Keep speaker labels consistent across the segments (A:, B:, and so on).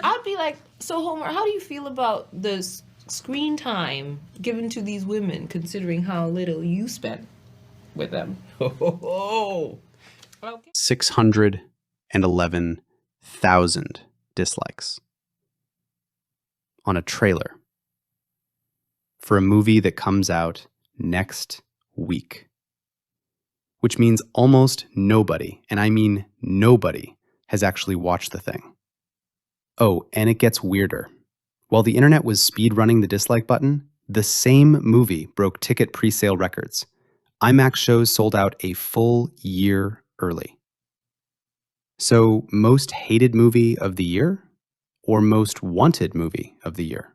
A: I'd be like, so Homer, how do you feel about the screen time given to these women, considering how little you spent with them? Okay.
B: 611,000 dislikes on a trailer for a movie that comes out next week, which means almost nobody, and I mean nobody, has actually watched the thing. Oh, and it gets weirder. While the internet was speedrunning the dislike button, the same movie broke ticket presale records. IMAX shows sold out a full year early. So, most hated movie of the year? Or most wanted movie of the year?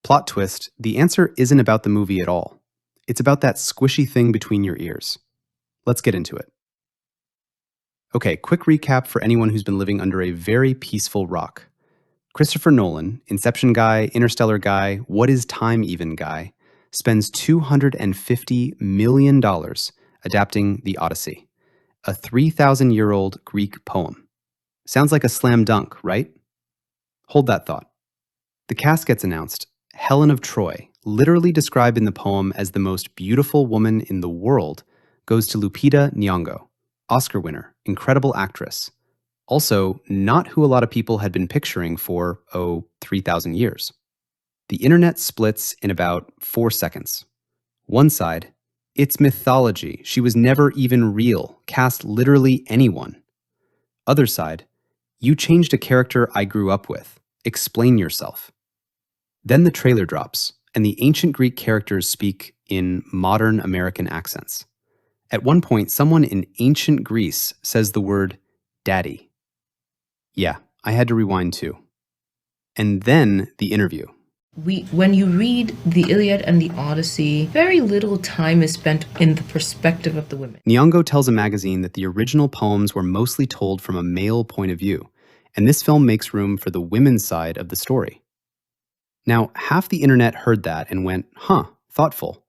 B: Plot twist, the answer isn't about the movie at all. It's about that squishy thing between your ears. Let's get into it. Okay, quick recap for anyone who's been living under a very peaceful rock. Christopher Nolan, Inception guy, Interstellar guy, What is Time Even guy, spends $250 million adapting the Odyssey, a 3,000-year-old Greek poem. Sounds like a slam dunk, right? Hold that thought. The cast gets announced. Helen of Troy, literally described in the poem as the most beautiful woman in the world, goes to Lupita Nyong'o, Oscar winner, incredible actress. Also, not who a lot of people had been picturing for, 3,000 years. The internet splits in about 4 seconds. One side, it's mythology, she was never even real, cast literally anyone. Other side, you changed a character I grew up with, explain yourself. Then the trailer drops, and the ancient Greek characters speak in modern American accents. At one point, someone in ancient Greece says the word daddy. Yeah, I had to rewind too. And then the interview.
A: When you read the Iliad and the Odyssey, very little time is spent in the perspective of the women.
B: Nyong'o tells a magazine that the original poems were mostly told from a male point of view, and this film makes room for the women's side of the story. Now, half the internet heard that and went, huh, thoughtful.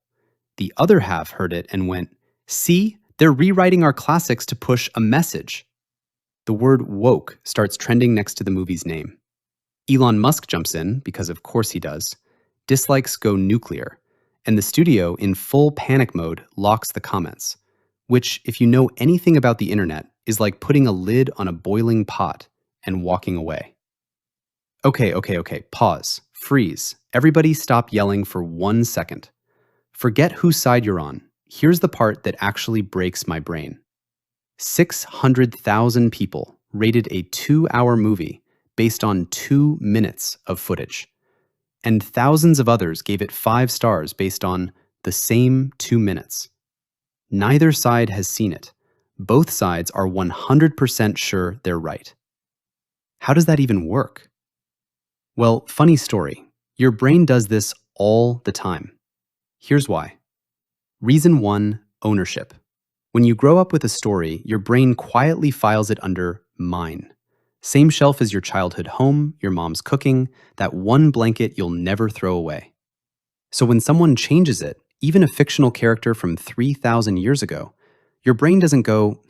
B: The other half heard it and went, see, they're rewriting our classics to push a message. The word woke starts trending next to the movie's name. Elon Musk jumps in, because of course he does. Dislikes go nuclear, and the studio, in full panic mode, locks the comments, which, if you know anything about the internet, is like putting a lid on a boiling pot and walking away. Okay, pause. Freeze. Everybody stop yelling for 1 second. Forget whose side you're on. Here's the part that actually breaks my brain. 600,000 people rated a 2-hour movie based on 2 minutes of footage. And thousands of others gave it 5 stars based on the same 2 minutes. Neither side has seen it. Both sides are 100% sure they're right. How does that even work? Well, funny story. Your brain does this all the time. Here's why. Reason 1, ownership. When you grow up with a story, your brain quietly files it under mine. Same shelf as your childhood home, your mom's cooking, that one blanket you'll never throw away. So when someone changes it, even a fictional character from 3,000 years ago, your brain doesn't go,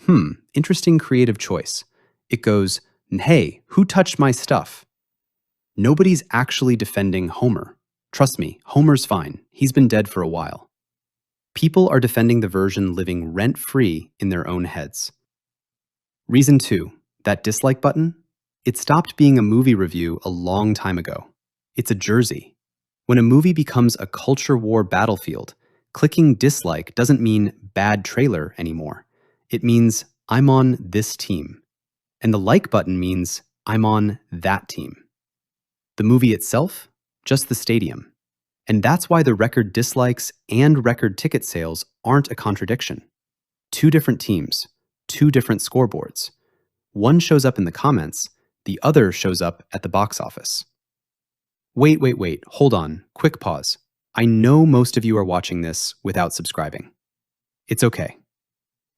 B: interesting creative choice. It goes, hey, who touched my stuff? Nobody's actually defending Homer. Trust me, Homer's fine. He's been dead for a while. People are defending the version living rent-free in their own heads. Reason 2, that dislike button, it stopped being a movie review a long time ago. It's a jersey. When a movie becomes a culture war battlefield, clicking dislike doesn't mean bad trailer anymore. It means I'm on this team. And the like button means I'm on that team. The movie itself, just the stadium. And that's why the record dislikes and record ticket sales aren't a contradiction. 2 different teams, 2 different scoreboards. One shows up in the comments, the other shows up at the box office. Wait, hold on, quick pause. I know most of you are watching this without subscribing. It's okay.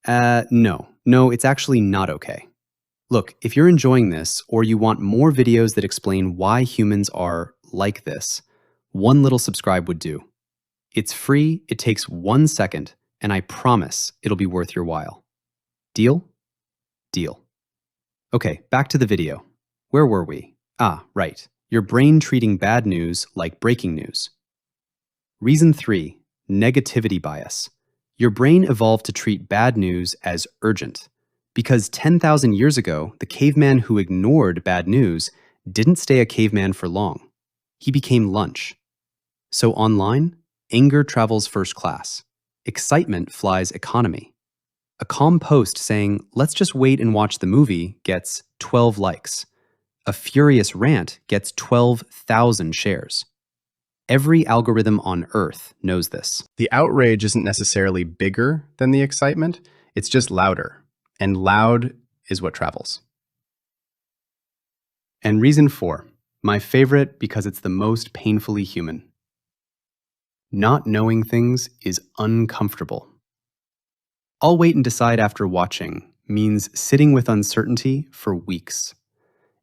B: No, it's actually not okay. Look, if you're enjoying this, or you want more videos that explain why humans are like this, 1 little subscribe would do. It's free, it takes 1 second, and I promise it'll be worth your while. Deal? Deal. Okay, back to the video. Where were we? Ah, right. Your brain treating bad news like breaking news. Reason 3, negativity bias. Your brain evolved to treat bad news as urgent. Because 10,000 years ago, the caveman who ignored bad news didn't stay a caveman for long. He became lunch. So online, anger travels first class. Excitement flies economy. A calm post saying, let's just wait and watch the movie, gets 12 likes. A furious rant gets 12,000 shares. Every algorithm on Earth knows this.
C: The outrage isn't necessarily bigger than the excitement, it's just louder. And loud is what travels.
B: And reason 4, my favorite because it's the most painfully human. Not knowing things is uncomfortable. I'll wait and decide after watching means sitting with uncertainty for weeks.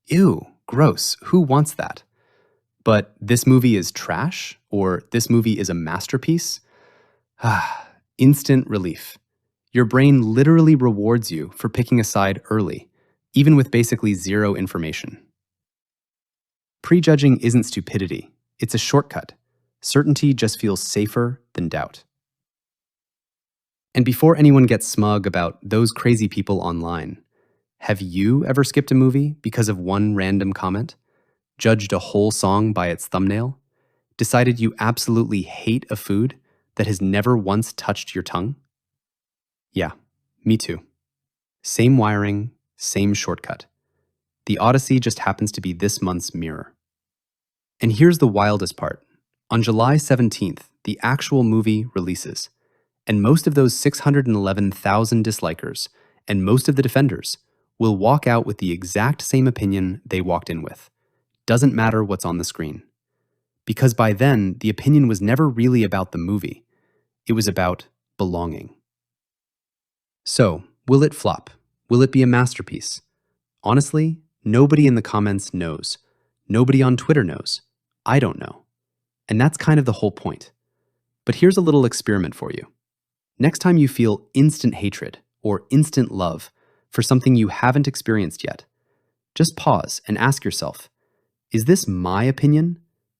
B: Ew, gross, who wants that? But this movie is trash, or this movie is a masterpiece? Instant relief. Your brain literally rewards you for picking a side early, even with basically zero information. Prejudging isn't stupidity, it's a shortcut. Certainty just feels safer than doubt. And before anyone gets smug about those crazy people online, have you ever skipped a movie because of one random comment? Judged a whole song by its thumbnail? Decided you absolutely hate a food that has never once touched your tongue? Yeah, me too. Same wiring, same shortcut. The Odyssey just happens to be this month's mirror. And here's the wildest part. On July 17th, the actual movie releases. And most of those 611,000 dislikers and most of the defenders will walk out with the exact same opinion they walked in with. Doesn't matter what's on the screen. Because by then, the opinion was never really about the movie. It was about belonging. So, will it flop? Will it be a masterpiece? Honestly, nobody in the comments knows. Nobody on Twitter knows. I don't know. And that's kind of the whole point. But here's a little experiment for you. Next time you feel instant hatred or instant love for something you haven't experienced yet, just pause and ask yourself, is this my opinion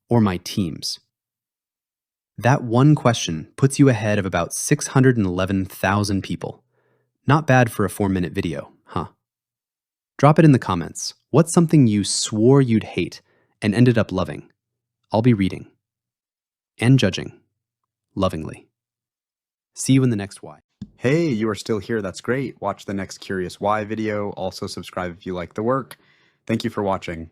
B: or my team's? That one question puts you ahead of about 611,000 people. Not bad for a 4-minute video, huh? Drop it in the comments. What's something you swore you'd hate and ended up loving? I'll be reading. And judging. Lovingly. See you in the next Why.
D: Hey, you are still here. That's great. Watch the next Curious Why video. Also subscribe if you like the work. Thank you for watching.